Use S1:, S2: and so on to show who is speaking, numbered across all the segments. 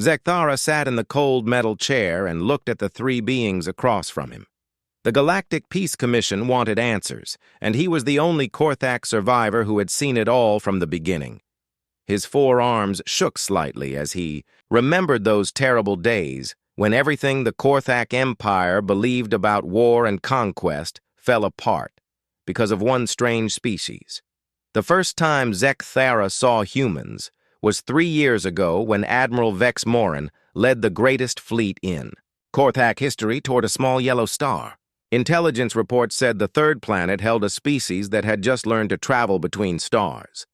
S1: Zekthara sat in the cold metal chair and looked at the three beings across from him. The Galactic Peace Commission wanted answers, and he was the only Korthak survivor who had seen it all from the beginning. His forearms shook slightly as he remembered those terrible days when everything the Korthak Empire believed about war and conquest fell apart because of one strange species. The first time Zekthara saw humans was 3 years ago when Admiral Vex Morin led the greatest fleet in Korthak history toward a small yellow star. Intelligence reports said the third planet held a species that had just learned to travel between stars.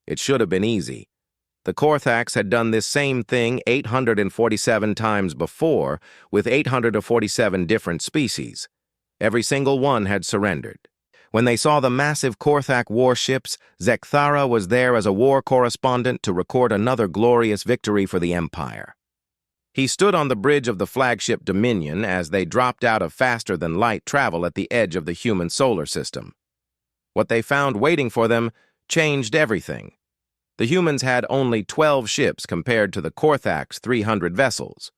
S1: It should have been easy. The Korthaks had done this same thing 847 times before with 847 different species. Every single one had surrendered. When they saw the massive Korthak warships, Zekthara was there as a war correspondent to record another glorious victory for the Empire. He stood on the bridge of the flagship Dominion as they dropped out of faster-than-light travel at the edge of the human solar system. What they found waiting for them changed everything. The humans had only 12 ships compared to the Korthak's 300 vessels.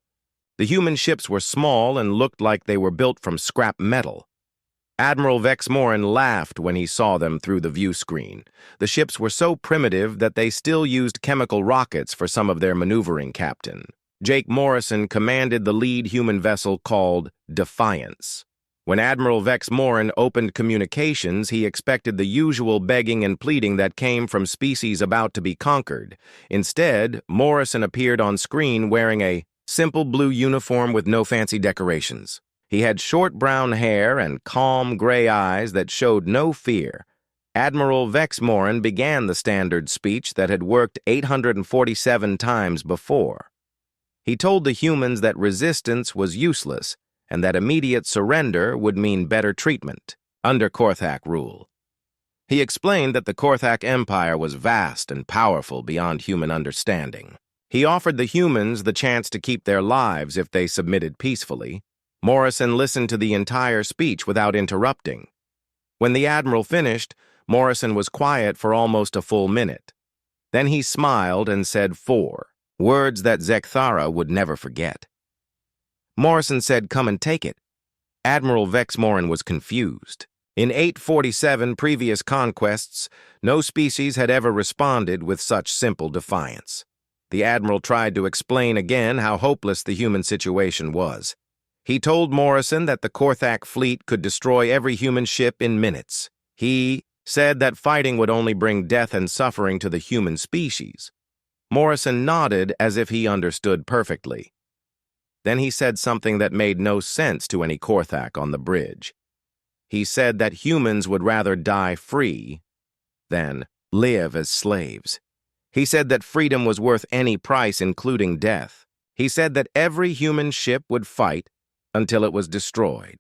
S1: The human ships were small and looked like they were built from scrap metal. Admiral Vex Morin laughed when he saw them through the view screen. The ships were so primitive that they still used chemical rockets for some of their maneuvering, Captain. Jake Morrison commanded the lead human vessel called Defiance. When Admiral Vex Morin opened communications, he expected the usual begging and pleading that came from species about to be conquered. Instead, Morrison appeared on screen wearing a simple blue uniform with no fancy decorations. He had short brown hair and calm gray eyes that showed no fear. Admiral Vex Morin began the standard speech that had worked 847 times before. He told the humans that resistance was useless and that immediate surrender would mean better treatment under Korthak rule. He explained that the Korthak Empire was vast and powerful beyond human understanding. He offered the humans the chance to keep their lives if they submitted peacefully. Morrison listened to the entire speech without interrupting. When the Admiral finished, Morrison was quiet for almost a full minute. Then he smiled and said 4 words that Zekthara would never forget. Morrison said, "Come and take it." Admiral Vex Morin was confused. In 847 previous conquests, no species had ever responded with such simple defiance. The Admiral tried to explain again how hopeless the human situation was. He told Morrison that the Korthak fleet could destroy every human ship in minutes. He said that fighting would only bring death and suffering to the human species. Morrison nodded as if he understood perfectly. Then he said something that made no sense to any Korthak on the bridge. He said that humans would rather die free than live as slaves. He said that freedom was worth any price, including death. He said that every human ship would fight until it was destroyed.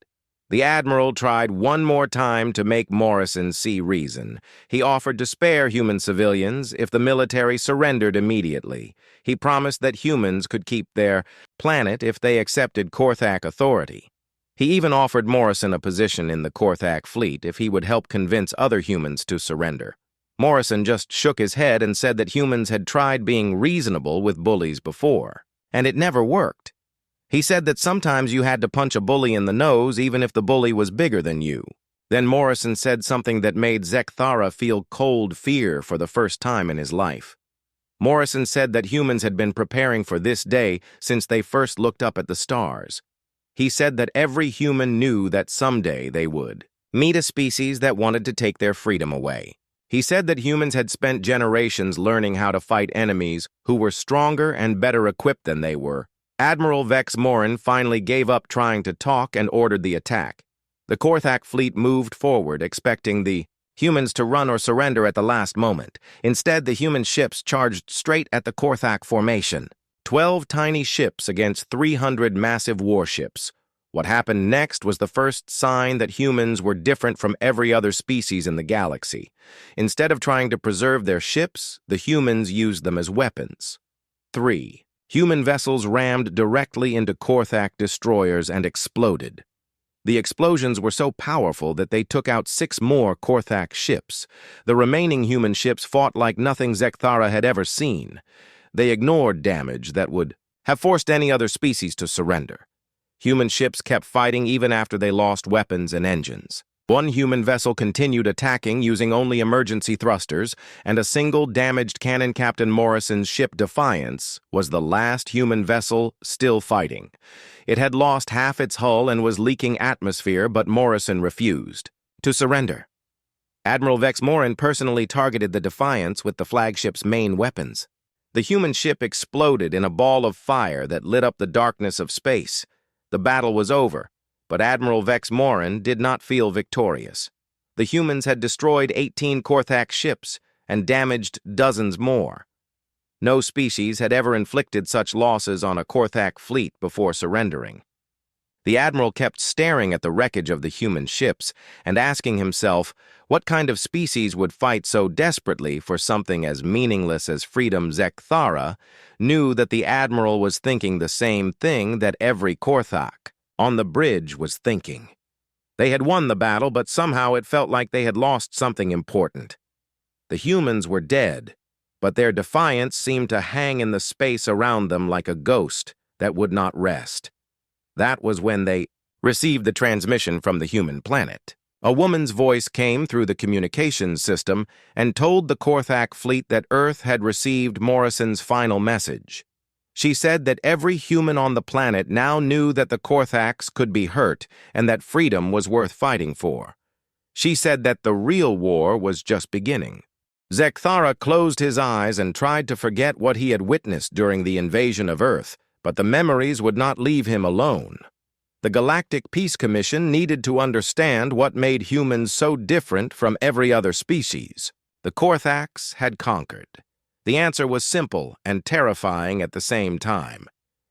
S1: The Admiral tried one more time to make Morrison see reason. He offered to spare human civilians if the military surrendered immediately. He promised that humans could keep their planet if they accepted Korthak authority. He even offered Morrison a position in the Korthak fleet if he would help convince other humans to surrender. Morrison just shook his head and said that humans had tried being reasonable with bullies before, and it never worked. He said that sometimes you had to punch a bully in the nose even if the bully was bigger than you. Then Morrison said something that made Zekthara feel cold fear for the first time in his life. Morrison said that humans had been preparing for this day since they first looked up at the stars. He said that every human knew that someday they would meet a species that wanted to take their freedom away. He said that humans had spent generations learning how to fight enemies who were stronger and better equipped than they were. Admiral Vex Morin finally gave up trying to talk and ordered the attack. The Korthak fleet moved forward, expecting the humans to run or surrender at the last moment. Instead, the human ships charged straight at the Korthak formation. 12 tiny ships against 300 massive warships. What happened next was the first sign that humans were different from every other species in the galaxy. Instead of trying to preserve their ships, the humans used them as weapons. 3. Human vessels rammed directly into Korthak destroyers and exploded. The explosions were so powerful that they took out 6 more Korthak ships. The remaining human ships fought like nothing Zekthara had ever seen. They ignored damage that would have forced any other species to surrender. Human ships kept fighting even after they lost weapons and engines. One human vessel continued attacking using only emergency thrusters, and a single damaged cannon. Captain Morrison's ship Defiance was the last human vessel still fighting. It had lost half its hull and was leaking atmosphere, but Morrison refused to surrender. Admiral Vex Morin personally targeted the Defiance with the flagship's main weapons. The human ship exploded in a ball of fire that lit up the darkness of space. The battle was over, but Admiral Vex Morin did not feel victorious. The humans had destroyed 18 Korthak ships and damaged dozens more. No species had ever inflicted such losses on a Korthak fleet before surrendering. The admiral kept staring at the wreckage of the human ships and asking himself what kind of species would fight so desperately for something as meaningless as freedom. Zekthara knew that the admiral was thinking the same thing that every Korthak on the bridge was thinking. They had won the battle, but somehow it felt like they had lost something important. The humans were dead, but their defiance seemed to hang in the space around them like a ghost that would not rest. That was when they received the transmission from the human planet. A woman's voice came through the communications system and told the Korthak fleet that Earth had received Morrison's final message. She said that every human on the planet now knew that the Korthaks could be hurt and that freedom was worth fighting for. She said that the real war was just beginning. Zekthara closed his eyes and tried to forget what he had witnessed during the invasion of Earth, but the memories would not leave him alone. The Galactic Peace Commission needed to understand what made humans so different from every other species. The Korthaks had conquered. The answer was simple and terrifying at the same time.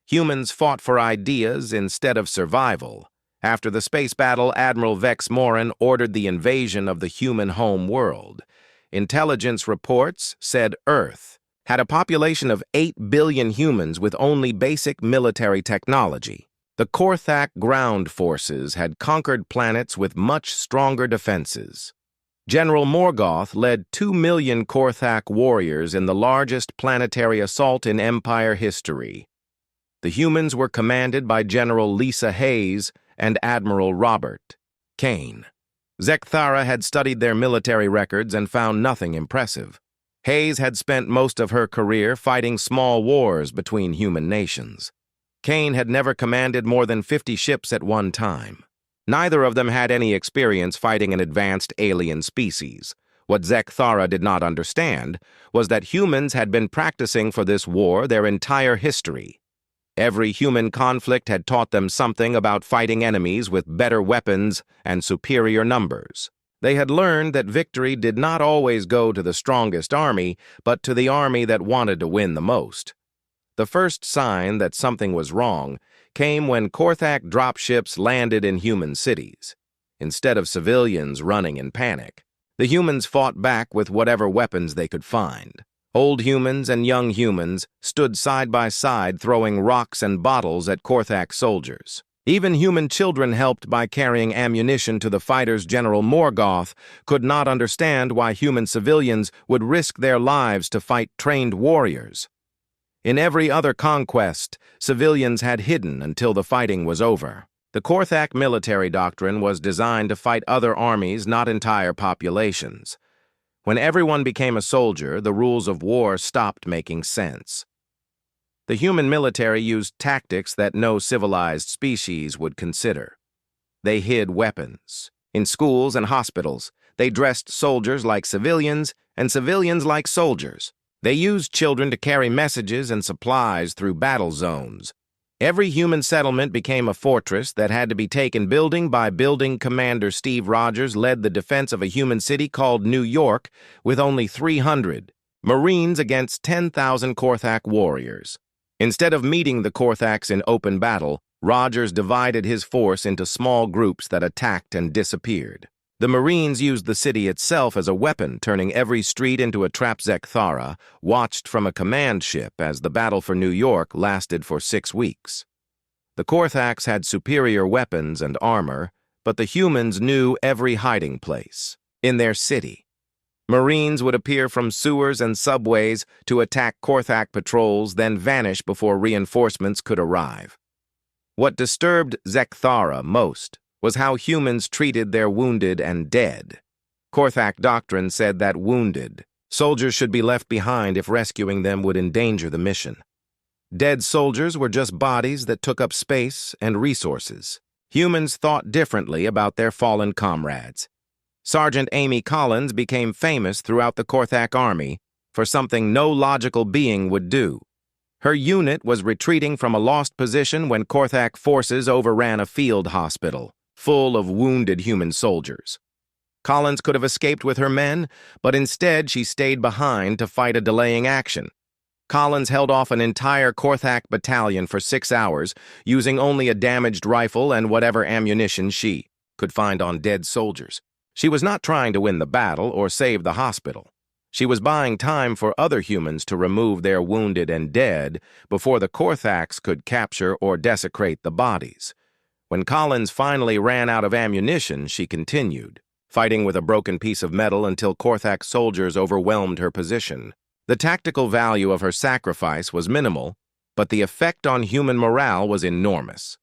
S1: Humans fought for ideas instead of survival. After the space battle, Admiral Vex Morin ordered the invasion of the human home world. Intelligence reports said Earth had a population of 8 billion humans with only basic military technology. The Korthak ground forces had conquered planets with much stronger defenses. General Morgoth led 2 million Korthak warriors in the largest planetary assault in Empire history. The humans were commanded by General Lisa Hayes and Admiral Robert Kane. Zekthara had studied their military records and found nothing impressive. Hayes had spent most of her career fighting small wars between human nations. Kane had never commanded more than 50 ships at one time. Neither of them had any experience fighting an advanced alien species. What Zekthara did not understand was that humans had been practicing for this war their entire history. Every human conflict had taught them something about fighting enemies with better weapons and superior numbers. They had learned that victory did not always go to the strongest army, but to the army that wanted to win the most. The first sign that something was wrong came when Korthak dropships landed in human cities. Instead of civilians running in panic, the humans fought back with whatever weapons they could find. Old humans and young humans stood side by side throwing rocks and bottles at Korthak soldiers. Even human children helped by carrying ammunition to the fighters. General Morgoth could not understand why human civilians would risk their lives to fight trained warriors. In every other conquest, civilians had hidden until the fighting was over. The Korthak military doctrine was designed to fight other armies, not entire populations. When everyone became a soldier, the rules of war stopped making sense. The human military used tactics that no civilized species would consider. They hid weapons. In schools and hospitals, they dressed soldiers like civilians and civilians like soldiers. They used children to carry messages and supplies through battle zones. Every human settlement became a fortress that had to be taken building by building. Commander Steve Rogers led the defense of a human city called New York with only 300 Marines against 10,000 Korthak warriors. Instead of meeting the Korthaks in open battle, Rogers divided his force into small groups that attacked and disappeared. The Marines used the city itself as a weapon, turning every street into a trap. Zekthara watched from a command ship as the battle for New York lasted for 6 weeks. The Korthaks had superior weapons and armor, but the humans knew every hiding place in their city. Marines would appear from sewers and subways to attack Korthak patrols, then vanish before reinforcements could arrive. What disturbed Zekthara most was how humans treated their wounded and dead. Korthak doctrine said that wounded soldiers should be left behind if rescuing them would endanger the mission. Dead soldiers were just bodies that took up space and resources. Humans thought differently about their fallen comrades. Sergeant Amy Collins became famous throughout the Korthak army for something no logical being would do. Her unit was retreating from a lost position when Korthak forces overran a field hospital full of wounded human soldiers. Collins could have escaped with her men, but instead she stayed behind to fight a delaying action. Collins held off an entire Korthak battalion for 6 hours, using only a damaged rifle and whatever ammunition she could find on dead soldiers. She was not trying to win the battle or save the hospital. She was buying time for other humans to remove their wounded and dead before the Korthaks could capture or desecrate the bodies. When Collins finally ran out of ammunition, she continued, fighting with a broken piece of metal until Korthak soldiers overwhelmed her position. The tactical value of her sacrifice was minimal, but the effect on human morale was enormous.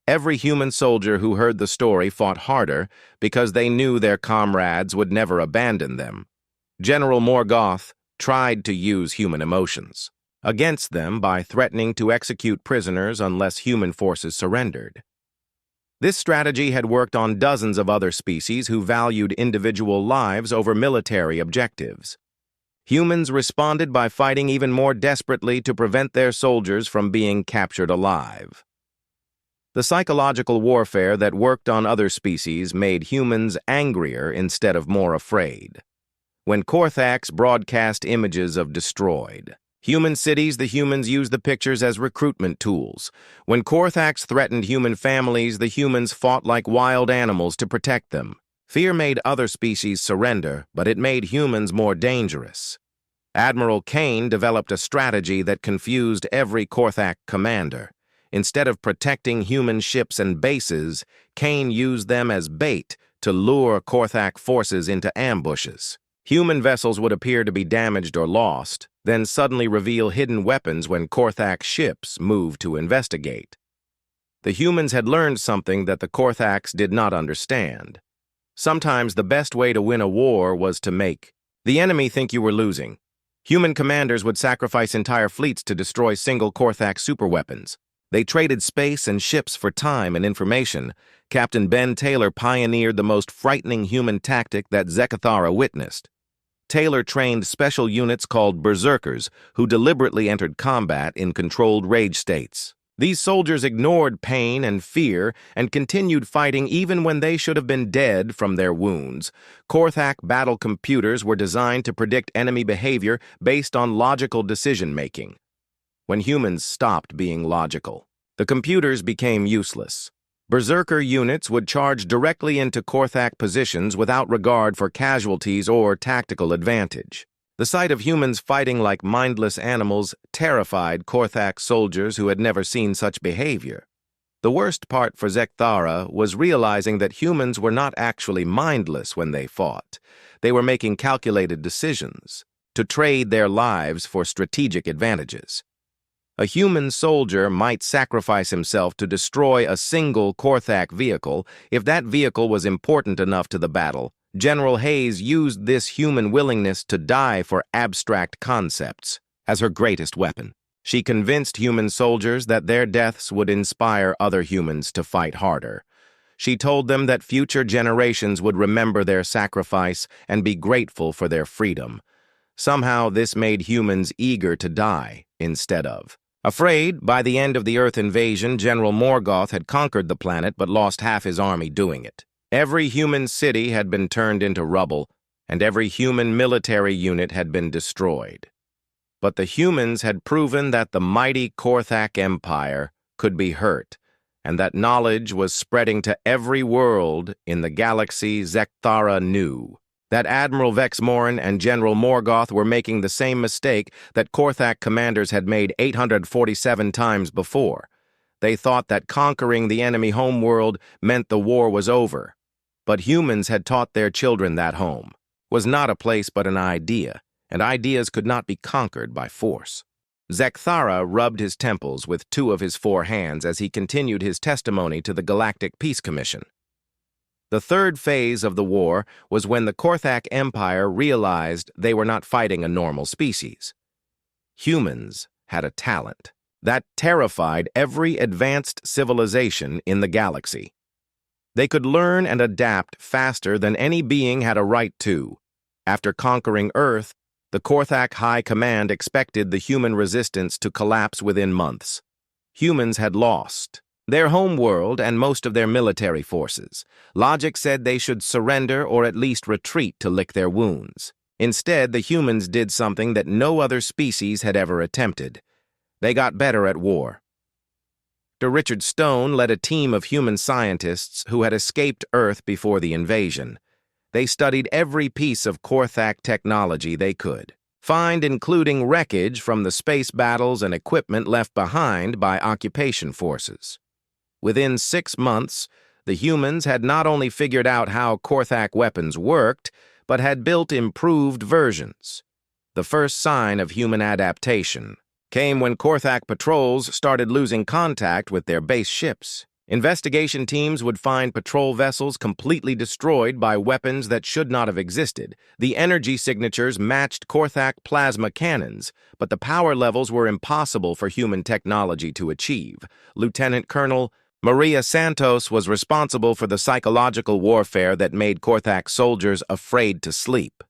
S1: Every human soldier who heard the story fought harder because they knew their comrades would never abandon them. General Morgoth tried to use human emotions against them by threatening to execute prisoners unless human forces surrendered. This strategy had worked on dozens of other species who valued individual lives over military objectives. Humans responded by fighting even more desperately to prevent their soldiers from being captured alive. The psychological warfare that worked on other species made humans angrier instead of more afraid. When Korthaks broadcast images of destroyed human cities, the humans used the pictures as recruitment tools. When Korthaks threatened human families, the humans fought like wild animals to protect them. Fear made other species surrender, but it made humans more dangerous. Admiral Kane developed a strategy that confused every Korthak commander. Instead of protecting human ships and bases, Kane used them as bait to lure Korthak forces into ambushes. Human vessels would appear to be damaged or lost, then suddenly reveal hidden weapons when Korthak ships moved to investigate. The humans had learned something that the Korthaks did not understand. Sometimes the best way to win a war was to make the enemy think you were losing. Human commanders would sacrifice entire fleets to destroy single Korthak superweapons. They traded space and ships for time and information. Captain Ben Taylor pioneered the most frightening human tactic that Zekthara witnessed. Taylor trained special units called Berserkers, who deliberately entered combat in controlled rage states. These soldiers ignored pain and fear and continued fighting even when they should have been dead from their wounds. Korthak battle computers were designed to predict enemy behavior based on logical decision-making. When humans stopped being logical, the computers became useless. Berserker units would charge directly into Korthak positions without regard for casualties or tactical advantage. The sight of humans fighting like mindless animals terrified Korthak soldiers who had never seen such behavior. The worst part for Zekthara was realizing that humans were not actually mindless when they fought. They were making calculated decisions to trade their lives for strategic advantages. A human soldier might sacrifice himself to destroy a single Korthak vehicle if that vehicle was important enough to the battle. General Hayes used this human willingness to die for abstract concepts as her greatest weapon. She convinced human soldiers that their deaths would inspire other humans to fight harder. She told them that future generations would remember their sacrifice and be grateful for their freedom. Somehow this made humans eager to die instead of afraid. By the end of the Earth invasion, General Morgoth had conquered the planet but lost half his army doing it. Every human city had been turned into rubble, and every human military unit had been destroyed. But the humans had proven that the mighty Korthak Empire could be hurt, and that knowledge was spreading to every world in the galaxy. Zekthara knew that Admiral Vexmorin and General Morgoth were making the same mistake that Korthak commanders had made 847 times before. They thought that conquering the enemy homeworld meant the war was over. But humans had taught their children that home was not a place but an idea, and ideas could not be conquered by force. Zekthara rubbed his temples with 2 of his 4 hands as he continued his testimony to the Galactic Peace Commission. The third phase of the war was when the Korthak Empire realized they were not fighting a normal species. Humans had a talent that terrified every advanced civilization in the galaxy. They could learn and adapt faster than any being had a right to. After conquering Earth, the Korthak High Command expected the human resistance to collapse within months. Humans had lost their home world and most of their military forces. Logic said they should surrender or at least retreat to lick their wounds. Instead, the humans did something that no other species had ever attempted. They got better at war. Dr. Richard Stone led a team of human scientists who had escaped Earth before the invasion. They studied every piece of Korthak technology they could find, including wreckage from the space battles and equipment left behind by occupation forces. Within 6 months, the humans had not only figured out how Korthak weapons worked, but had built improved versions. The first sign of human adaptation came when Korthak patrols started losing contact with their base ships. Investigation teams would find patrol vessels completely destroyed by weapons that should not have existed. The energy signatures matched Korthak plasma cannons, but the power levels were impossible for human technology to achieve. Lieutenant Colonel Maria Santos was responsible for the psychological warfare that made Korthak soldiers afraid to sleep.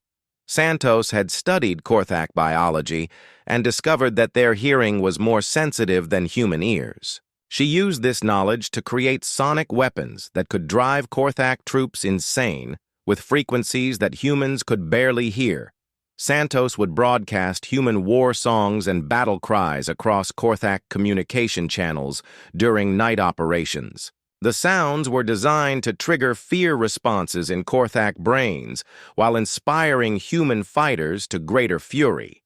S1: Santos had studied Korthak biology and discovered that their hearing was more sensitive than human ears. She used this knowledge to create sonic weapons that could drive Korthak troops insane with frequencies that humans could barely hear. Santos would broadcast human war songs and battle cries across Korthak communication channels during night operations. The sounds were designed to trigger fear responses in Korthak brains while inspiring human fighters to greater fury.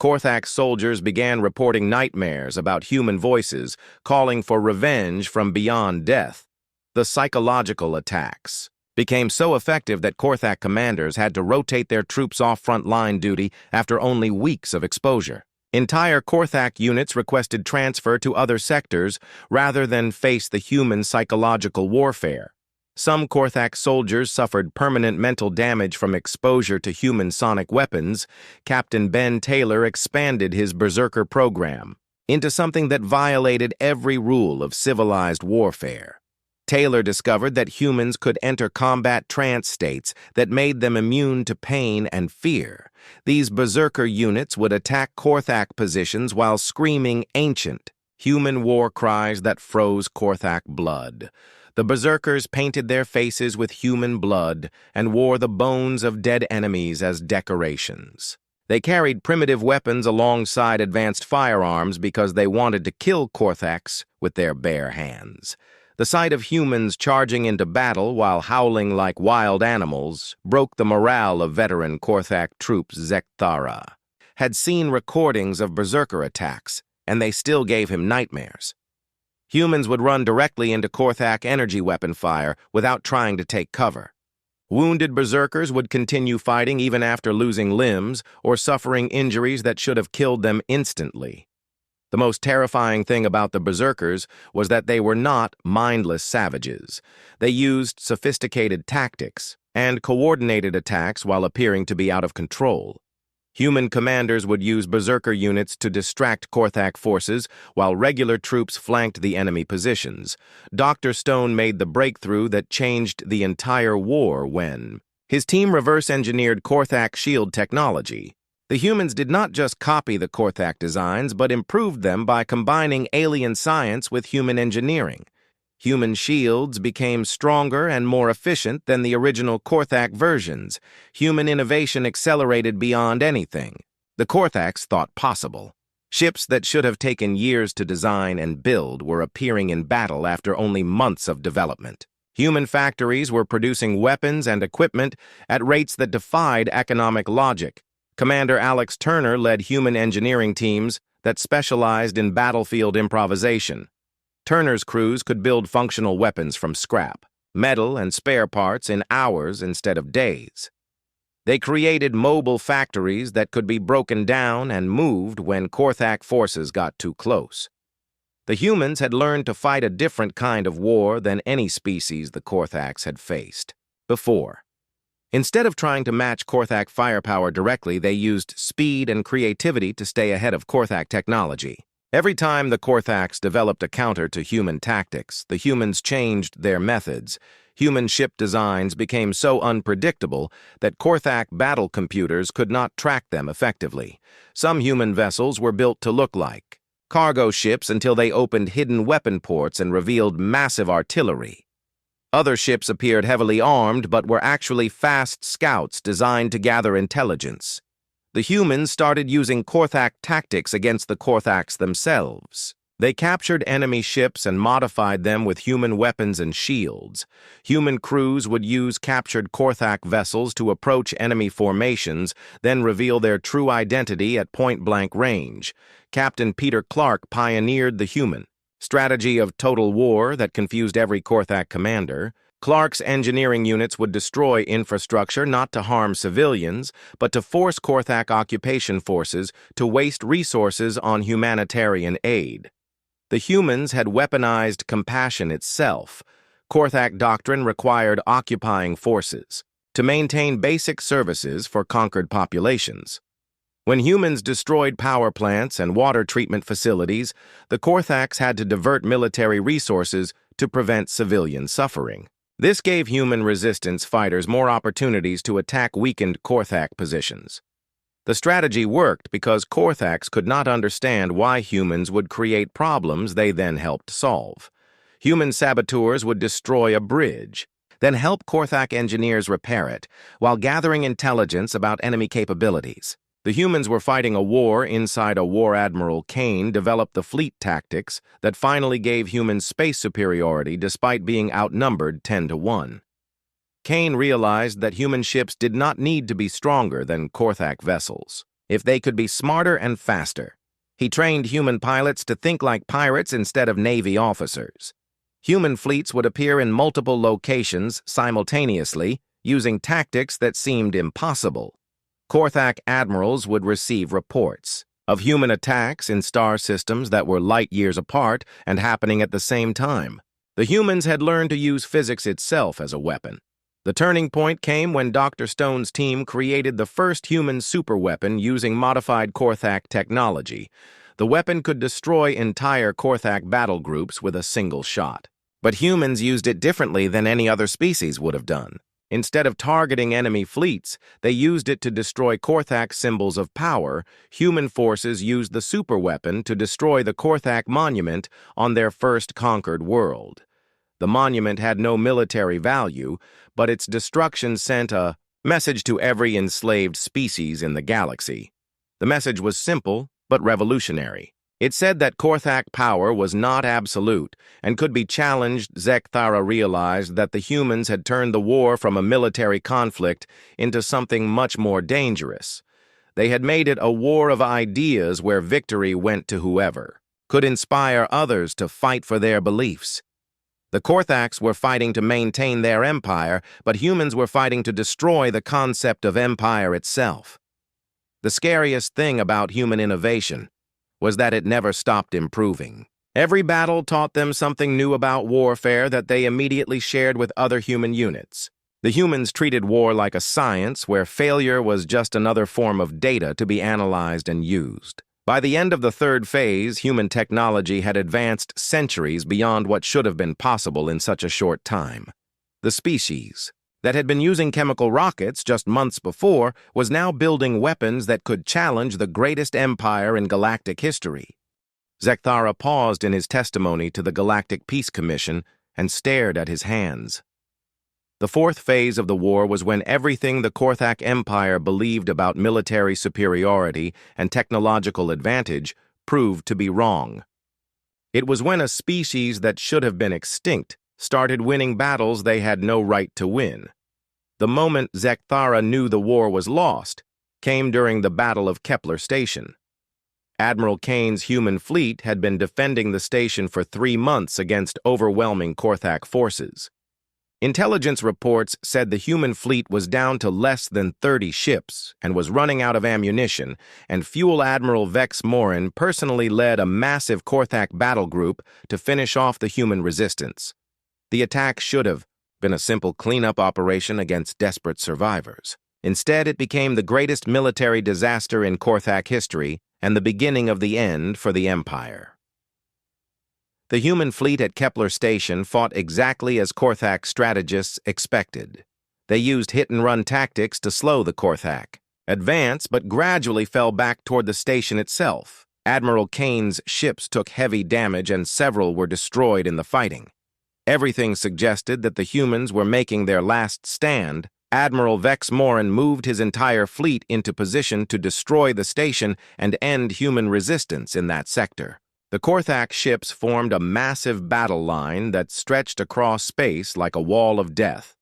S1: Korthak soldiers began reporting nightmares about human voices calling for revenge from beyond death. The psychological attacks became so effective that Korthak commanders had to rotate their troops off front-line duty after only weeks of exposure. Entire Korthak units requested transfer to other sectors rather than face the human psychological warfare. Some Korthak soldiers suffered permanent mental damage from exposure to human sonic weapons. Captain Ben Taylor expanded his Berserker program into something that violated every rule of civilized warfare. Taylor discovered that humans could enter combat trance states that made them immune to pain and fear. These Berserker units would attack Korthak positions while screaming ancient, human war cries that froze Korthak blood. The Berserkers painted their faces with human blood and wore the bones of dead enemies as decorations. They carried primitive weapons alongside advanced firearms because they wanted to kill Korthaks with their bare hands. The sight of humans charging into battle while howling like wild animals broke the morale of veteran Korthak troops. Zekthara had seen recordings of Berserker attacks, and they still gave him nightmares. Humans would run directly into Korthak energy weapon fire without trying to take cover. Wounded Berserkers would continue fighting even after losing limbs or suffering injuries that should have killed them instantly. The most terrifying thing about the Berserkers was that they were not mindless savages. They used sophisticated tactics and coordinated attacks while appearing to be out of control. Human commanders would use Berserker units to distract Korthak forces while regular troops flanked the enemy positions. Dr. Stone made the breakthrough that changed the entire war when his team reverse-engineered Korthak shield technology. The humans did not just copy the Korthak designs, but improved them by combining alien science with human engineering. Human shields became stronger and more efficient than the original Korthak versions. Human innovation accelerated beyond anything the Korthaks thought possible. Ships that should have taken years to design and build were appearing in battle after only months of development. Human factories were producing weapons and equipment at rates that defied economic logic. Commander Alex Turner led human engineering teams that specialized in battlefield improvisation. Turner's crews could build functional weapons from scrap, metal, and spare parts in hours instead of days. They created mobile factories that could be broken down and moved when Korthak forces got too close. The humans had learned to fight a different kind of war than any species the Korthaks had faced before. Instead of trying to match Korthak firepower directly, they used speed and creativity to stay ahead of Korthak technology. Every time the Korthaks developed a counter to human tactics, the humans changed their methods. Human ship designs became so unpredictable that Korthak battle computers could not track them effectively. Some human vessels were built to look like cargo ships until they opened hidden weapon ports and revealed massive artillery. Other ships appeared heavily armed but were actually fast scouts designed to gather intelligence. The humans started using Korthak tactics against the Korthaks themselves. They captured enemy ships and modified them with human weapons and shields. Human crews would use captured Korthak vessels to approach enemy formations, then reveal their true identity at point-blank range. Captain Peter Clark pioneered the human strategy of total war that confused every Korthak commander. Clark's engineering units would destroy infrastructure not to harm civilians, but to force Korthak occupation forces to waste resources on humanitarian aid. The humans had weaponized compassion itself. Korthak doctrine required occupying forces to maintain basic services for conquered populations. When humans destroyed power plants and water treatment facilities, the Korthaks had to divert military resources to prevent civilian suffering. This gave human resistance fighters more opportunities to attack weakened Korthak positions. The strategy worked because Korthaks could not understand why humans would create problems they then helped solve. Human saboteurs would destroy a bridge, then help Korthak engineers repair it, while gathering intelligence about enemy capabilities. The humans were fighting a war inside a War Admiral Kane developed the fleet tactics that finally gave humans space superiority despite being outnumbered 10-1. Kane realized that human ships did not need to be stronger than Korthak vessels if they could be smarter and faster. He trained human pilots to think like pirates instead of Navy officers. Human fleets would appear in multiple locations simultaneously, using tactics that seemed impossible. Korthak admirals would receive reports of human attacks in star systems that were light years apart and happening at the same time. The humans had learned to use physics itself as a weapon. The turning point came when Dr. Stone's team created the first human superweapon using modified Korthak technology. The weapon could destroy entire Korthak battle groups with a single shot. But humans used it differently than any other species would have done. Instead of targeting enemy fleets, they used it to destroy Korthak symbols of power. Human forces used the superweapon to destroy the Korthak monument on their first conquered world. The monument had no military value, but its destruction sent a message to every enslaved species in the galaxy. The message was simple, but revolutionary. It said that Korthak power was not absolute and could be challenged. Zekthara realized that the humans had turned the war from a military conflict into something much more dangerous. They had made it a war of ideas where victory went to whoever could inspire others to fight for their beliefs. The Korthaks were fighting to maintain their empire, but humans were fighting to destroy the concept of empire itself. The scariest thing about human innovation was that it never stopped improving. Every battle taught them something new about warfare that they immediately shared with other human units. The humans treated war like a science where failure was just another form of data to be analyzed and used. By the end of the third phase, human technology had advanced centuries beyond what should have been possible in such a short time. The species that had been using chemical rockets just months before was now building weapons that could challenge the greatest empire in galactic history. Zekthara paused in his testimony to the Galactic Peace Commission and stared at his hands. The fourth phase of the war was when everything the Korthak Empire believed about military superiority and technological advantage proved to be wrong. It was when a species that should have been extinct started winning battles they had no right to win. The moment Zekthara knew the war was lost came during the Battle of Kepler Station. Admiral Kane's human fleet had been defending the station for 3 months against overwhelming Korthak forces. Intelligence reports said the human fleet was down to less than 30 ships and was running out of ammunition, and Fuel Admiral Vex Morin personally led a massive Korthak battle group to finish off the human resistance. The attack should have been a simple cleanup operation against desperate survivors. Instead, it became the greatest military disaster in Korthak history and the beginning of the end for the Empire. The human fleet at Kepler Station fought exactly as Korthak strategists expected. They used hit-and-run tactics to slow the Korthak, advance but gradually fell back toward the station itself. Admiral Kane's ships took heavy damage and several were destroyed in the fighting. Everything suggested that the humans were making their last stand. Admiral Vex Morin moved his entire fleet into position to destroy the station and end human resistance in that sector. The Korthak ships formed a massive battle line that stretched across space like a wall of death.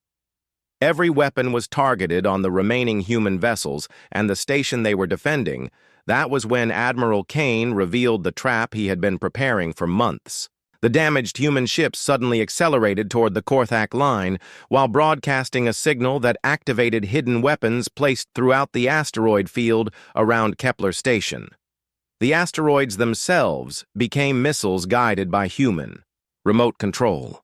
S1: Every weapon was targeted on the remaining human vessels and the station they were defending. That was when Admiral Kane revealed the trap he had been preparing for months. The damaged human ships suddenly accelerated toward the Korthak line while broadcasting a signal that activated hidden weapons placed throughout the asteroid field around Kepler Station. The asteroids themselves became missiles guided by human remote control.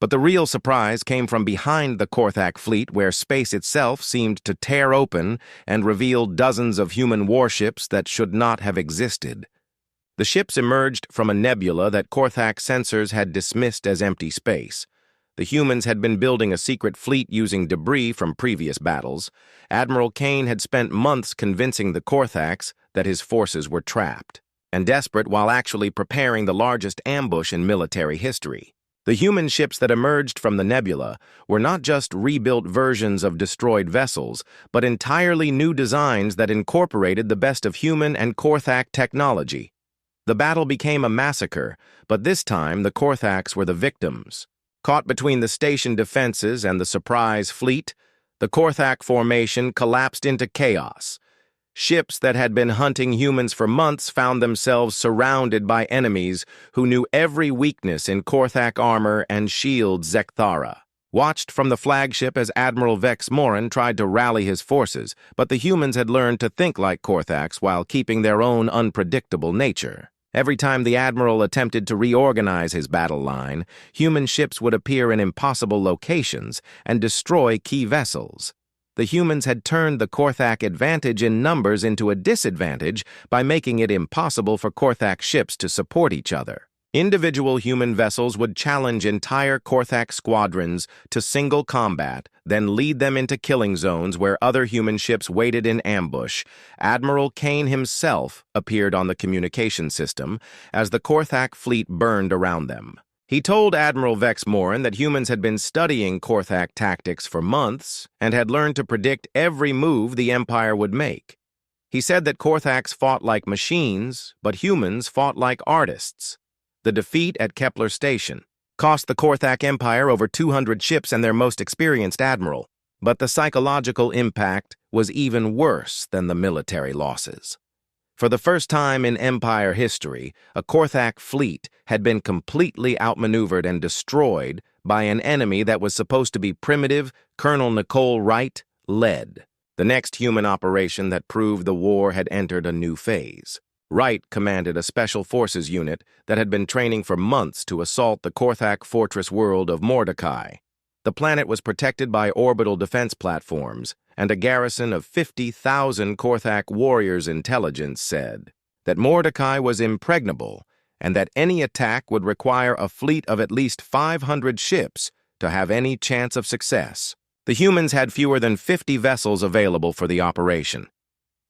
S1: But the real surprise came from behind the Korthak fleet, where space itself seemed to tear open and reveal dozens of human warships that should not have existed. The ships emerged from a nebula that Korthak sensors had dismissed as empty space. The humans had been building a secret fleet using debris from previous battles. Admiral Kane had spent months convincing the Korthaks that his forces were trapped, and desperate while actually preparing the largest ambush in military history. The human ships that emerged from the nebula were not just rebuilt versions of destroyed vessels, but entirely new designs that incorporated the best of human and Korthak technology. The battle became a massacre, but this time the Korthaks were the victims. Caught between the station defenses and the surprise fleet, the Korthak formation collapsed into chaos. Ships that had been hunting humans for months found themselves surrounded by enemies who knew every weakness in Korthak armor and shield Zekthara. Watched from the flagship as Admiral Vex Morin tried to rally his forces, but the humans had learned to think like Korthaks while keeping their own unpredictable nature. Every time the Admiral attempted to reorganize his battle line, human ships would appear in impossible locations and destroy key vessels. The humans had turned the Korthak advantage in numbers into a disadvantage by making it impossible for Korthak ships to support each other. Individual human vessels would challenge entire Korthak squadrons to single combat, then lead them into killing zones where other human ships waited in ambush. Admiral Kane himself appeared on the communication system as the Korthak fleet burned around them. He told Admiral Vex Morin that humans had been studying Korthak tactics for months and had learned to predict every move the Empire would make. He said that Korthaks fought like machines, but humans fought like artists. The defeat at Kepler Station cost the Korthak Empire over 200 ships and their most experienced admiral, but the psychological impact was even worse than the military losses. For the first time in Empire history, a Korthak fleet had been completely outmaneuvered and destroyed by an enemy that was supposed to be primitive. Colonel Nicole Wright led the next human operation that proved the war had entered a new phase. Wright commanded a special forces unit that had been training for months to assault the Korthak fortress world of Mordecai. The planet was protected by orbital defense platforms, and a garrison of 50,000 Korthak warriors. Intelligence said that Mordecai was impregnable and that any attack would require a fleet of at least 500 ships to have any chance of success. The humans had fewer than 50 vessels available for the operation.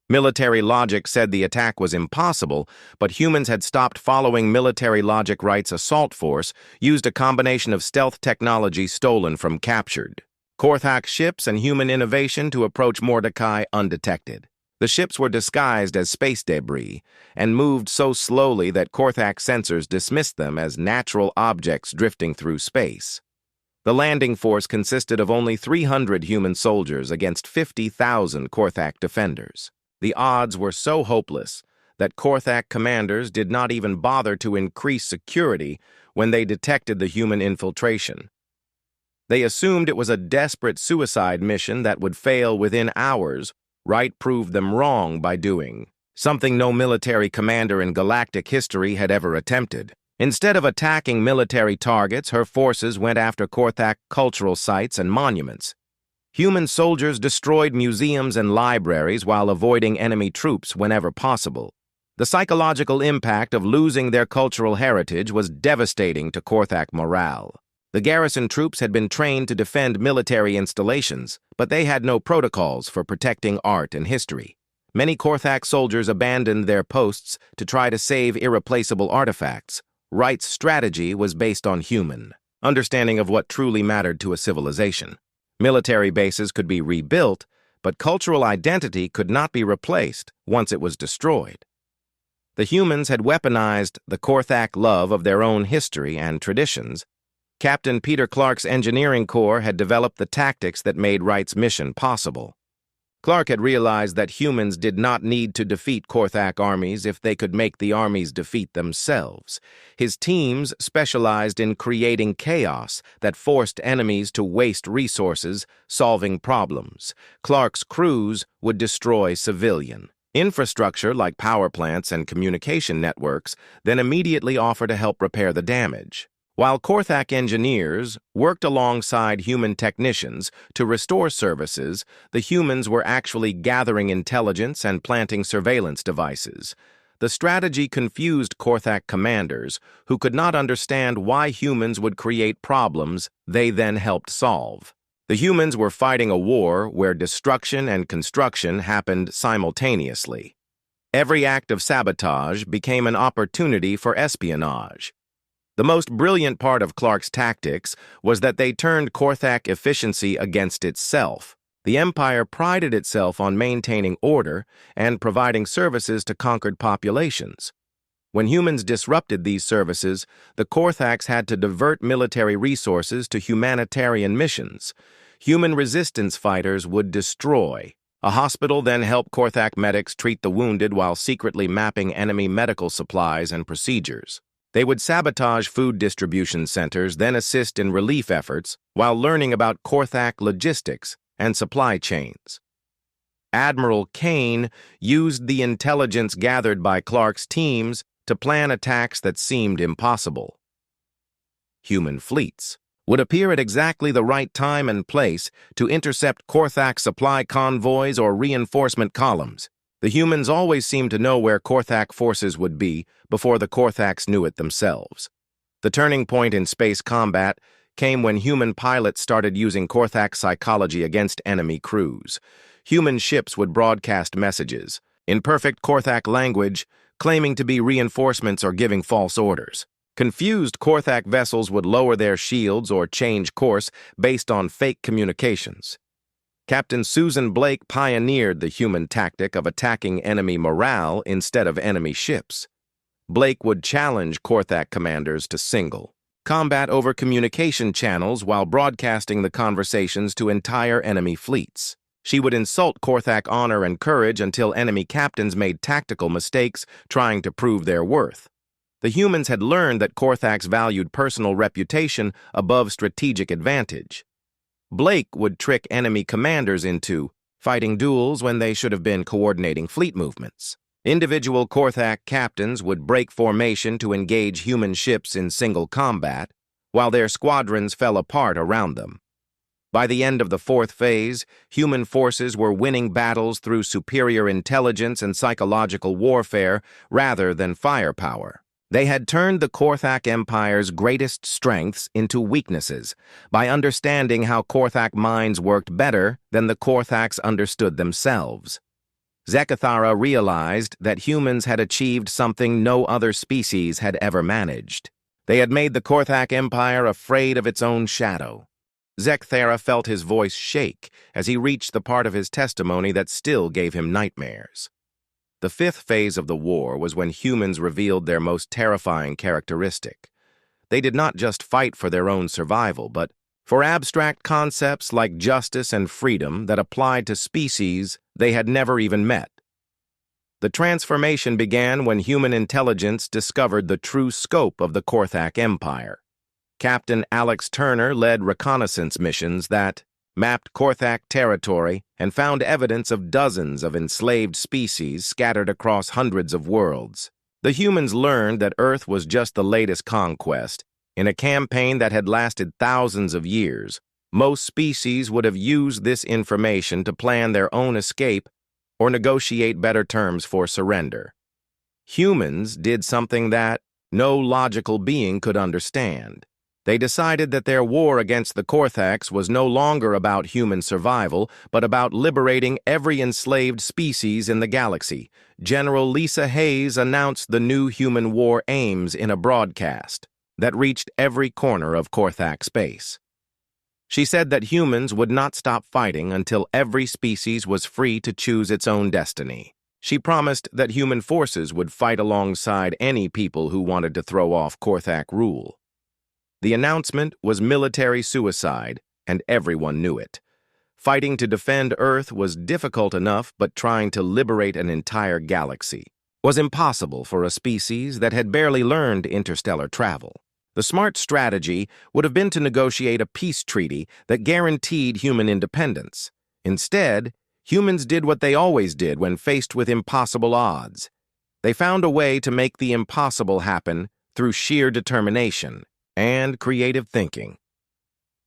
S1: Military logic said the attack was impossible, but humans had stopped following military logic. Wright's assault force used a combination of stealth technology stolen from captured Korthak ships and human innovation to approach Mordecai undetected. The ships were disguised as space debris and moved so slowly that Korthak sensors dismissed them as natural objects drifting through space. The landing force consisted of only 300 human soldiers against 50,000 Korthak defenders. The odds were so hopeless that Korthak commanders did not even bother to increase security when they detected the human infiltration. They assumed it was a desperate suicide mission that would fail within hours. Wright proved them wrong by doing something no military commander in galactic history had ever attempted. Instead of attacking military targets, her forces went after Korthak cultural sites and monuments. Human soldiers destroyed museums and libraries while avoiding enemy troops whenever possible. The psychological impact of losing their cultural heritage was devastating to Korthak morale. The garrison troops had been trained to defend military installations, but they had no protocols for protecting art and history. Many Korthak soldiers abandoned their posts to try to save irreplaceable artifacts. Wright's strategy was based on human understanding of what truly mattered to a civilization. Military bases could be rebuilt, but cultural identity could not be replaced once it was destroyed. The humans had weaponized the Korthak love of their own history and traditions. Captain Peter Clark's engineering corps had developed the tactics that made Wright's mission possible. Clark had realized that humans did not need to defeat Korthak armies if they could make the armies defeat themselves. His teams specialized in creating chaos that forced enemies to waste resources, solving problems. Clark's crews would destroy civilian infrastructure like power plants and communication networks, then immediately offer to help repair the damage. While Korthak engineers worked alongside human technicians to restore services, the humans were actually gathering intelligence and planting surveillance devices. The strategy confused Korthak commanders, who could not understand why humans would create problems they then helped solve. The humans were fighting a war where destruction and construction happened simultaneously. Every act of sabotage became an opportunity for espionage. The most brilliant part of Clark's tactics was that they turned Korthak efficiency against itself. The Empire prided itself on maintaining order and providing services to conquered populations. When humans disrupted these services, the Korthaks had to divert military resources to humanitarian missions. Human resistance fighters would destroy. A hospital then helped Korthak medics treat the wounded while secretly mapping enemy medical supplies and procedures. They would sabotage food distribution centers, then assist in relief efforts while learning about Korthak logistics and supply chains. Admiral Kane used the intelligence gathered by Clark's teams to plan attacks that seemed impossible. Human fleets would appear at exactly the right time and place to intercept Korthak supply convoys or reinforcement columns. The humans always seemed to know where Korthak forces would be before the Korthaks knew it themselves. The turning point in space combat came when human pilots started using Korthak psychology against enemy crews. Human ships would broadcast messages, in perfect Korthak language, claiming to be reinforcements or giving false orders. Confused Korthak vessels would lower their shields or change course based on fake communications. Captain Susan Blake pioneered the human tactic of attacking enemy morale instead of enemy ships. Blake would challenge Korthak commanders to single combat over communication channels while broadcasting the conversations to entire enemy fleets. She would insult Korthak honor and courage until enemy captains made tactical mistakes trying to prove their worth. The humans had learned that Korthaks valued personal reputation above strategic advantage. Blake would trick enemy commanders into fighting duels when they should have been coordinating fleet movements. Individual Korthak captains would break formation to engage human ships in single combat, while their squadrons fell apart around them. By the end of the fourth phase, human forces were winning battles through superior intelligence and psychological warfare rather than firepower. They had turned the Korthak Empire's greatest strengths into weaknesses by understanding how Korthak minds worked better than the Korthaks understood themselves. Zekathara realized that humans had achieved something no other species had ever managed. They had made the Korthak Empire afraid of its own shadow. Zekathara felt his voice shake as he reached the part of his testimony that still gave him nightmares. The fifth phase of the war was when humans revealed their most terrifying characteristic. They did not just fight for their own survival, but for abstract concepts like justice and freedom that applied to species they had never even met. The transformation began when human intelligence discovered the true scope of the Korthak Empire. Captain Alex Turner led reconnaissance missions that mapped Korthak territory and found evidence of dozens of enslaved species scattered across hundreds of worlds. The humans learned that Earth was just the latest conquest. In a campaign that had lasted thousands of years, most species would have used this information to plan their own escape or negotiate better terms for surrender. Humans did something that no logical being could understand. They decided that their war against the Korthaks was no longer about human survival, but about liberating every enslaved species in the galaxy. General Lisa Hayes announced the new human war aims in a broadcast that reached every corner of Korthak space. She said that humans would not stop fighting until every species was free to choose its own destiny. She promised that human forces would fight alongside any people who wanted to throw off Korthak rule. The announcement was military suicide, and everyone knew it. Fighting to defend Earth was difficult enough, but trying to liberate an entire galaxy was impossible for a species that had barely learned interstellar travel. The smart strategy would have been to negotiate a peace treaty that guaranteed human independence. Instead, humans did what they always did when faced with impossible odds. They found a way to make the impossible happen through sheer determination and creative thinking.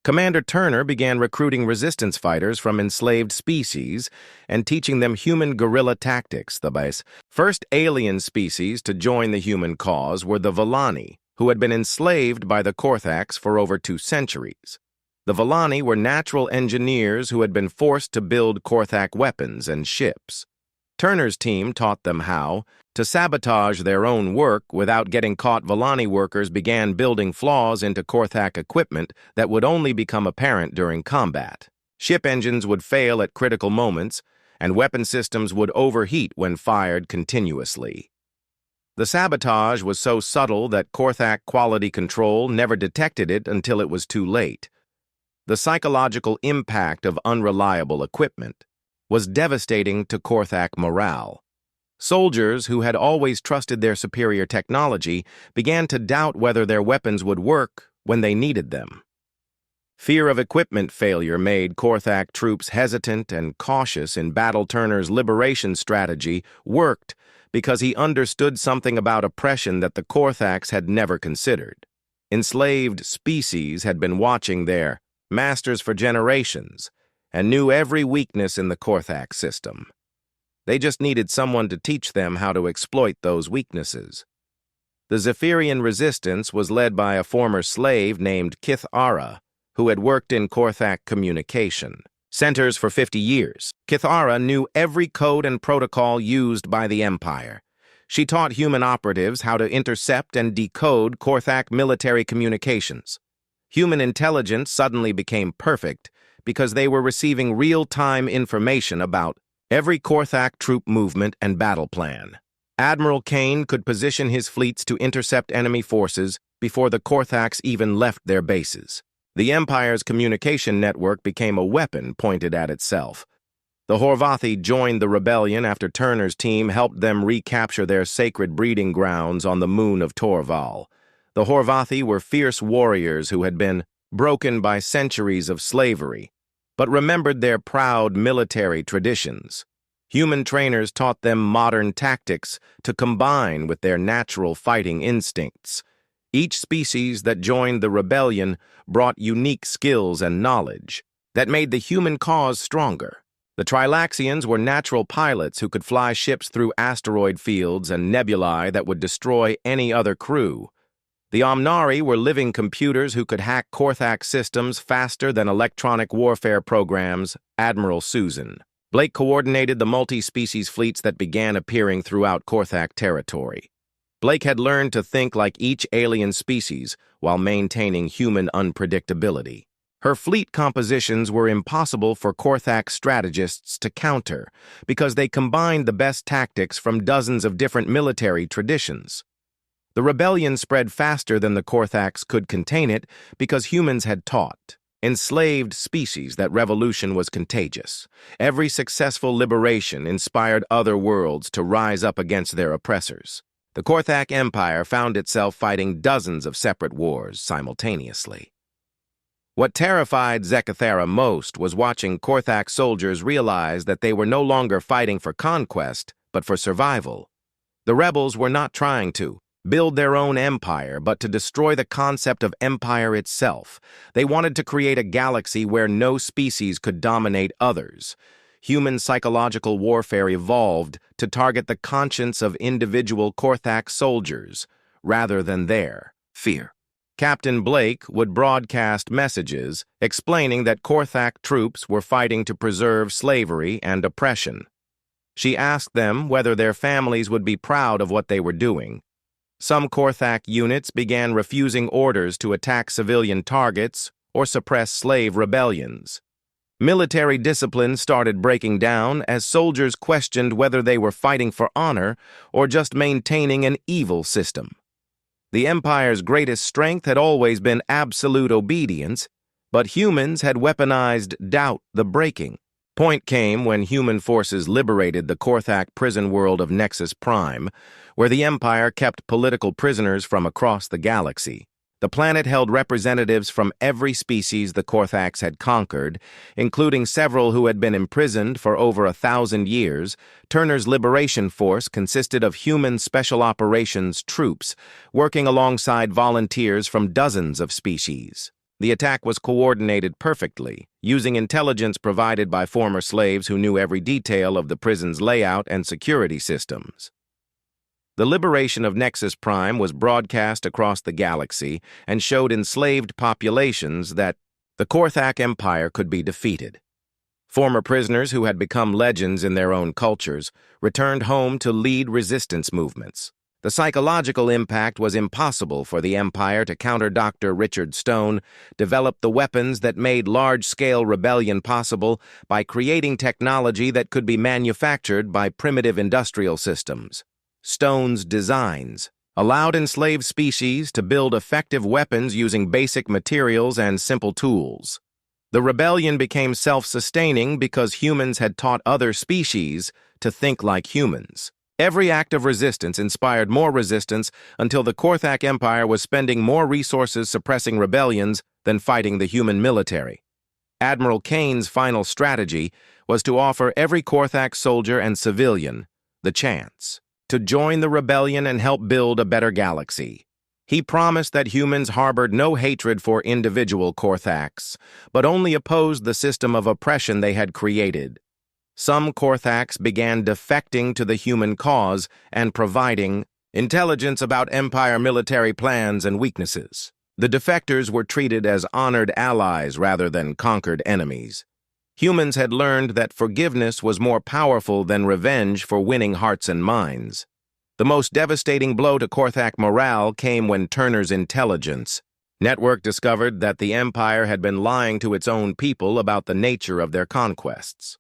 S1: Commander Turner began recruiting resistance fighters from enslaved species and teaching them human guerrilla tactics. The first alien species to join the human cause were the Villani, who had been enslaved by the Korthaks for over 2 centuries. The Villani were natural engineers who had been forced to build Korthak weapons and ships. Turner's team taught them how to sabotage their own work without getting caught. Villani workers began building flaws into Korthak equipment that would only become apparent during combat. Ship engines would fail at critical moments, and weapon systems would overheat when fired continuously. The sabotage was so subtle that Korthak quality control never detected it until it was too late. The psychological impact of unreliable equipment was devastating to Korthak morale. Soldiers who had always trusted their superior technology began to doubt whether their weapons would work when they needed them. Fear of equipment failure made Korthak troops hesitant and cautious in battle. Turner's liberation strategy worked because he understood something about oppression that the Korthaks had never considered. Enslaved species had been watching their masters for generations and knew every weakness in the Korthak system. They just needed someone to teach them how to exploit those weaknesses. The Zephyrian resistance was led by a former slave named Kith Ara, who had worked in Korthak communication centers for 50 years. Kith Ara knew every code and protocol used by the Empire. She taught human operatives how to intercept and decode Korthak military communications. Human intelligence suddenly became perfect because they were receiving real-time information about every Korthak troop movement and battle plan. Admiral Kane could position his fleets to intercept enemy forces before the Korthaks even left their bases. The Empire's communication network became a weapon pointed at itself. The Horvathi joined the rebellion after Turner's team helped them recapture their sacred breeding grounds on the moon of Torval. The Horvathi were fierce warriors who had been broken by centuries of slavery, but remembered their proud military traditions. Human trainers taught them modern tactics to combine with their natural fighting instincts. Each species that joined the rebellion brought unique skills and knowledge that made the human cause stronger. The Trilaxians were natural pilots who could fly ships through asteroid fields and nebulae that would destroy any other crew. The Omnari were living computers who could hack Korthak systems faster than electronic warfare programs. Admiral Susan Blake coordinated the multi-species fleets that began appearing throughout Korthak territory. Blake had learned to think like each alien species while maintaining human unpredictability. Her fleet compositions were impossible for Korthak strategists to counter because they combined the best tactics from dozens of different military traditions. The rebellion spread faster than the Korthaks could contain it because humans had taught enslaved species that revolution was contagious. Every successful liberation inspired other worlds to rise up against their oppressors. The Korthak Empire found itself fighting dozens of separate wars simultaneously. What terrified Zekathera most was watching Korthak soldiers realize that they were no longer fighting for conquest, but for survival. The rebels were not trying to build their own empire, but to destroy the concept of empire itself. They wanted to create a galaxy where no species could dominate others. Human psychological warfare evolved to target the conscience of individual Korthak soldiers, rather than their fear. Captain Blake would broadcast messages explaining that Korthak troops were fighting to preserve slavery and oppression. She asked them whether their families would be proud of what they were doing. Some Korthak units began refusing orders to attack civilian targets or suppress slave rebellions. Military discipline started breaking down as soldiers questioned whether they were fighting for honor or just maintaining an evil system. The Empire's greatest strength had always been absolute obedience, but humans had weaponized doubt the breaking. Point came when human forces liberated the Korthak prison world of Nexus Prime, where the Empire kept political prisoners from across the galaxy. The planet held representatives from every species the Korthaks had conquered, including several who had been imprisoned for over 1,000 years. Turner's liberation force consisted of human special operations troops, working alongside volunteers from dozens of species. The attack was coordinated perfectly, using intelligence provided by former slaves who knew every detail of the prison's layout and security systems. The liberation of Nexus Prime was broadcast across the galaxy and showed enslaved populations that the Korthak Empire could be defeated. Former prisoners who had become legends in their own cultures returned home to lead resistance movements. The psychological impact was impossible for the Empire to counter. Dr. Richard Stone developed the weapons that made large-scale rebellion possible by creating technology that could be manufactured by primitive industrial systems. Stone's designs allowed enslaved species to build effective weapons using basic materials and simple tools. The rebellion became self-sustaining because humans had taught other species to think like humans. Every act of resistance inspired more resistance until the Korthak Empire was spending more resources suppressing rebellions than fighting the human military. Admiral Kane's final strategy was to offer every Korthak soldier and civilian the chance to join the rebellion and help build a better galaxy. He promised that humans harbored no hatred for individual Korthaks, but only opposed the system of oppression they had created. Some Korthaks began defecting to the human cause and providing intelligence about Empire military plans and weaknesses. The defectors were treated as honored allies rather than conquered enemies. Humans had learned that forgiveness was more powerful than revenge for winning hearts and minds. The most devastating blow to Korthak morale came when Turner's intelligence network discovered that the Empire had been lying to its own people about the nature of their conquests.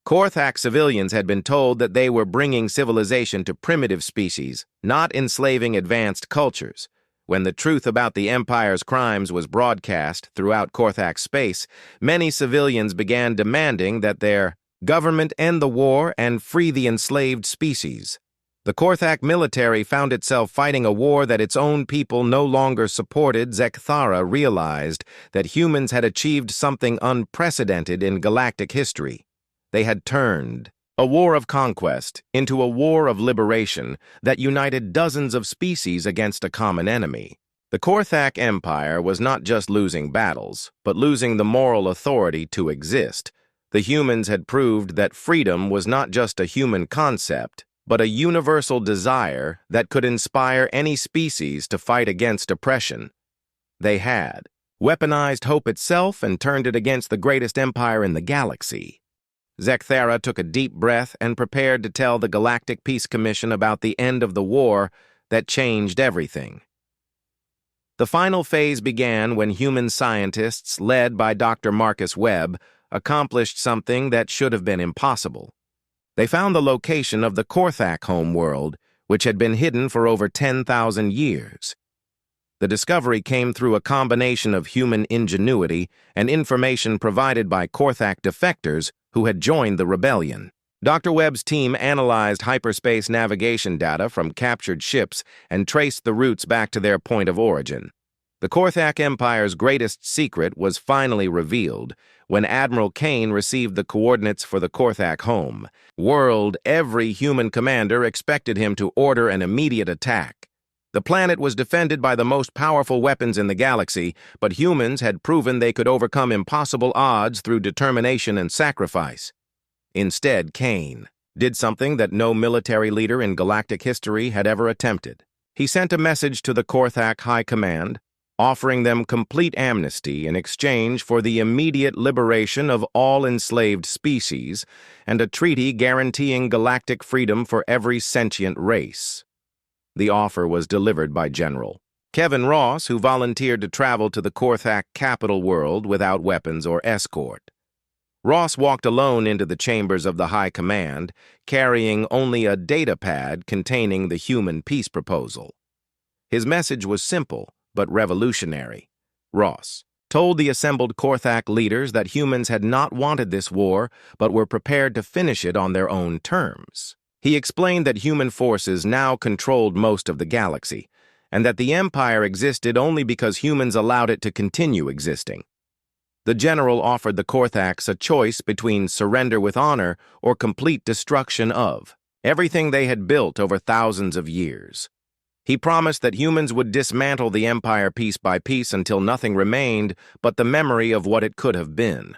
S1: Korthak civilians had been told that they were bringing civilization to primitive species, not enslaving advanced cultures. When the truth about the Empire's crimes was broadcast throughout Korthak space, many civilians began demanding that their government end the war and free the enslaved species. The Korthak military found itself fighting a war that its own people no longer supported. Zekathera realized that humans had achieved something unprecedented in galactic history. They had turned a war of conquest into a war of liberation that united dozens of species against a common enemy. The Korthak Empire was not just losing battles, but losing the moral authority to exist. The humans had proved that freedom was not just a human concept, but a universal desire that could inspire any species to fight against oppression. They had weaponized hope itself and turned it against the greatest empire in the galaxy. Zekathera took a deep breath and prepared to tell the Galactic Peace Commission about the end of the war that changed everything. The final phase began when human scientists, led by Dr. Marcus Webb, accomplished something that should have been impossible. They found the location of the Korthak homeworld, which had been hidden for over 10,000 years. The discovery came through a combination of human ingenuity and information provided by Korthak defectors who had joined the rebellion. Dr. Webb's team analyzed hyperspace navigation data from captured ships and traced the routes back to their point of origin. The Korthak Empire's greatest secret was finally revealed when Admiral Kane received the coordinates for the Korthak home world. Every human commander expected him to order an immediate attack. The planet was defended by the most powerful weapons in the galaxy, but humans had proven they could overcome impossible odds through determination and sacrifice. Instead, Kane did something that no military leader in galactic history had ever attempted. He sent a message to the Korthak High Command, offering them complete amnesty in exchange for the immediate liberation of all enslaved species and a treaty guaranteeing galactic freedom for every sentient race. The offer was delivered by General Kevin Ross, who volunteered to travel to the Korthak capital world without weapons or escort. Ross walked alone into the chambers of the High Command, carrying only a datapad containing the human peace proposal. His message was simple but revolutionary. Ross told the assembled Korthak leaders that humans had not wanted this war but were prepared to finish it on their own terms. He explained that human forces now controlled most of the galaxy, and that the Empire existed only because humans allowed it to continue existing. The general offered the Korthaks a choice between surrender with honor or complete destruction of everything they had built over thousands of years. He promised that humans would dismantle the Empire piece by piece until nothing remained but the memory of what it could have been.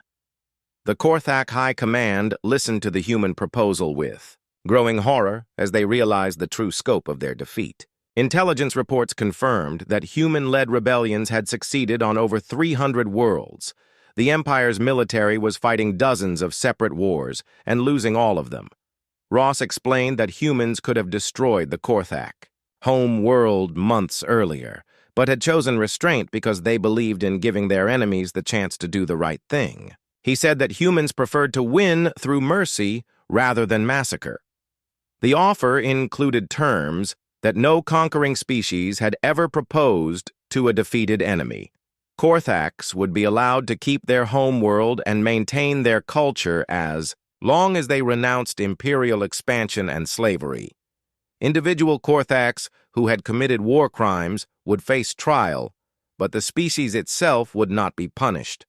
S1: The Korthak High Command listened to the human proposal with growing horror as they realized the true scope of their defeat. Intelligence reports confirmed that human-led rebellions had succeeded on over 300 worlds. The Empire's military was fighting dozens of separate wars and losing all of them. Ross explained that humans could have destroyed the Korthak home world months earlier, but had chosen restraint because they believed in giving their enemies the chance to do the right thing. He said that humans preferred to win through mercy rather than massacre. The offer included terms that no conquering species had ever proposed to a defeated enemy. Korthaks would be allowed to keep their home world and maintain their culture as long as they renounced imperial expansion and slavery. Individual Korthaks who had committed war crimes would face trial, but the species itself would not be punished.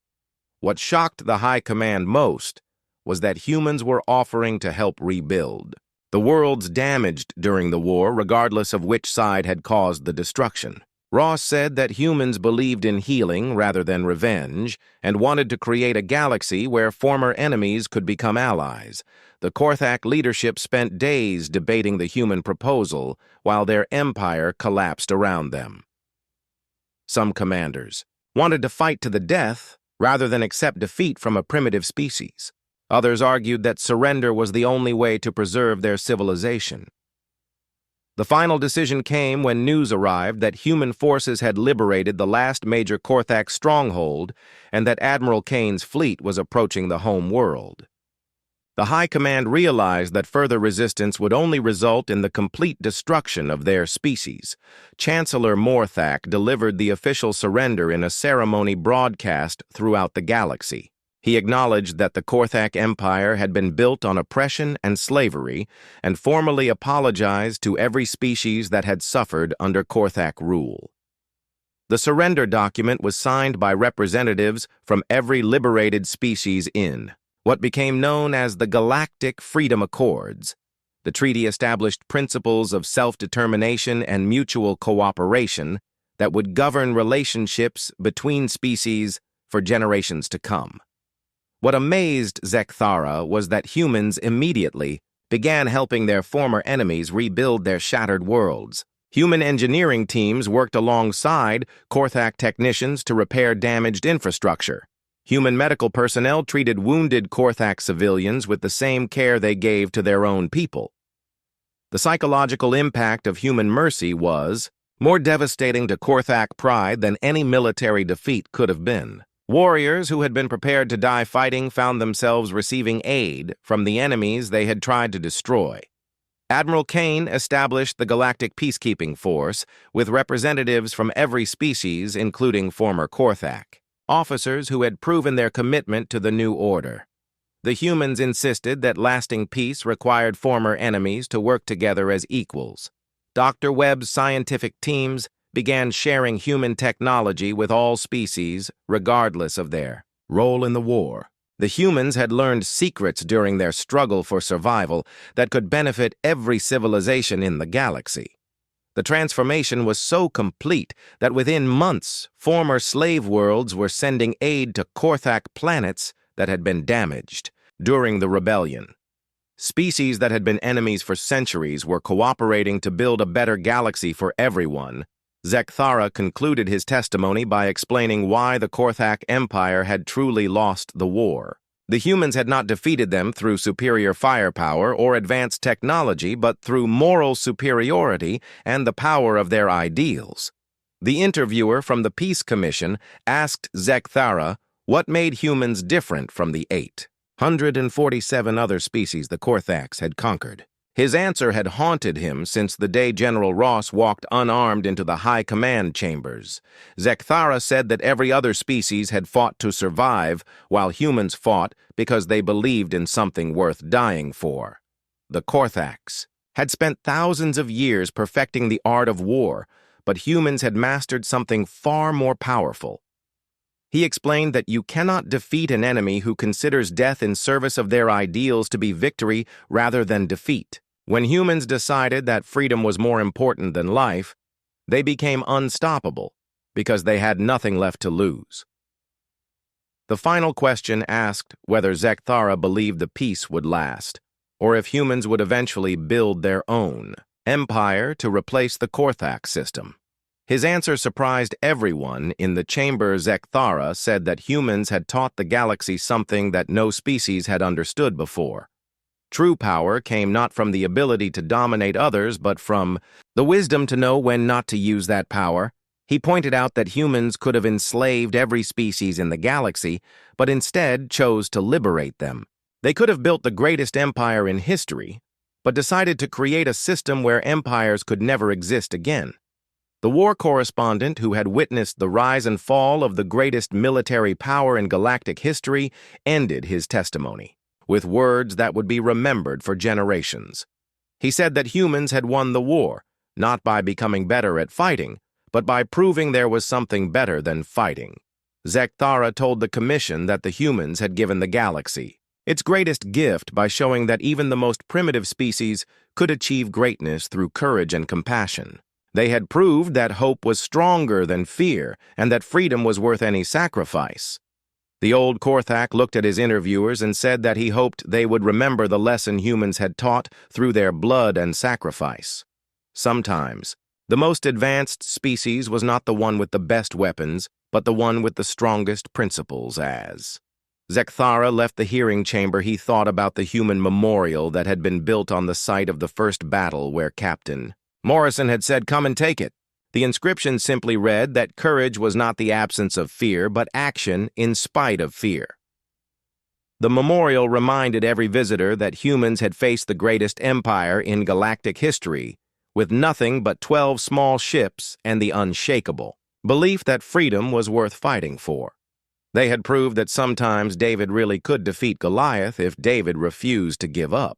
S1: What shocked the High Command most was that humans were offering to help rebuild the worlds damaged during the war, regardless of which side had caused the destruction. Ross said that humans believed in healing rather than revenge and wanted to create a galaxy where former enemies could become allies. The Korthak leadership spent days debating the human proposal while their empire collapsed around them. Some commanders wanted to fight to the death rather than accept defeat from a primitive species. Others argued that surrender was the only way to preserve their civilization. The final decision came when news arrived that human forces had liberated the last major Korthak stronghold and that Admiral Kane's fleet was approaching the home world. The High Command realized that further resistance would only result in the complete destruction of their species. Chancellor Morthak delivered the official surrender in a ceremony broadcast throughout the galaxy. He acknowledged that the Korthak Empire had been built on oppression and slavery and formally apologized to every species that had suffered under Korthak rule. The surrender document was signed by representatives from every liberated species in what became known as the Galactic Freedom Accords. The treaty established principles of self-determination and mutual cooperation that would govern relationships between species for generations to come. What amazed Zekthara was that humans immediately began helping their former enemies rebuild their shattered worlds. Human engineering teams worked alongside Korthak technicians to repair damaged infrastructure. Human medical personnel treated wounded Korthak civilians with the same care they gave to their own people. The psychological impact of human mercy was more devastating to Korthak pride than any military defeat could have been. Warriors who had been prepared to die fighting found themselves receiving aid from the enemies they had tried to destroy. Admiral Kane established the Galactic Peacekeeping Force with representatives from every species, including former Korthak, officers who had proven their commitment to the new order. The humans insisted that lasting peace required former enemies to work together as equals. Dr. Webb's scientific teams began sharing human technology with all species, regardless of their role in the war. The humans had learned secrets during their struggle for survival that could benefit every civilization in the galaxy. The transformation was so complete that within months, former slave worlds were sending aid to Korthak planets that had been damaged during the rebellion. Species that had been enemies for centuries were cooperating to build a better galaxy for everyone. Zekthara concluded his testimony by explaining why the Korthak Empire had truly lost the war. The humans had not defeated them through superior firepower or advanced technology, but through moral superiority and the power of their ideals. The interviewer from the Peace Commission asked Zekthara what made humans different from the 847 other species the Korthaks had conquered. His answer had haunted him since the day General Ross walked unarmed into the high command chambers. Zekthara said that every other species had fought to survive, while humans fought because they believed in something worth dying for. The Korthaks had spent thousands of years perfecting the art of war, but humans had mastered something far more powerful. He explained that you cannot defeat an enemy who considers death in service of their ideals to be victory rather than defeat. When humans decided that freedom was more important than life, they became unstoppable because they had nothing left to lose. The final question asked whether Zekthara believed the peace would last, or if humans would eventually build their own empire to replace the Korthak system. His answer surprised everyone. In the chamber, Zekthara said that humans had taught the galaxy something that no species had understood before. True power came not from the ability to dominate others, but from the wisdom to know when not to use that power. He pointed out that humans could have enslaved every species in the galaxy, but instead chose to liberate them. They could have built the greatest empire in history, but decided to create a system where empires could never exist again. The war correspondent who had witnessed the rise and fall of the greatest military power in galactic history ended his testimony with words that would be remembered for generations. He said that humans had won the war, not by becoming better at fighting, but by proving there was something better than fighting. Zekthara told the commission that the humans had given the galaxy its greatest gift by showing that even the most primitive species could achieve greatness through courage and compassion. They had proved that hope was stronger than fear and that freedom was worth any sacrifice. The old Korthak looked at his interviewers and said that he hoped they would remember the lesson humans had taught through their blood and sacrifice. Sometimes, the most advanced species was not the one with the best weapons, but the one with the strongest principles. As Zekthara left the hearing chamber, he thought about the human memorial that had been built on the site of the first battle where Captain Morrison had said, "Come and take it." The inscription simply read that courage was not the absence of fear, but action in spite of fear. The memorial reminded every visitor that humans had faced the greatest empire in galactic history, with nothing but 12 small ships and the unshakable belief that freedom was worth fighting for. They had proved that sometimes David really could defeat Goliath if David refused to give up.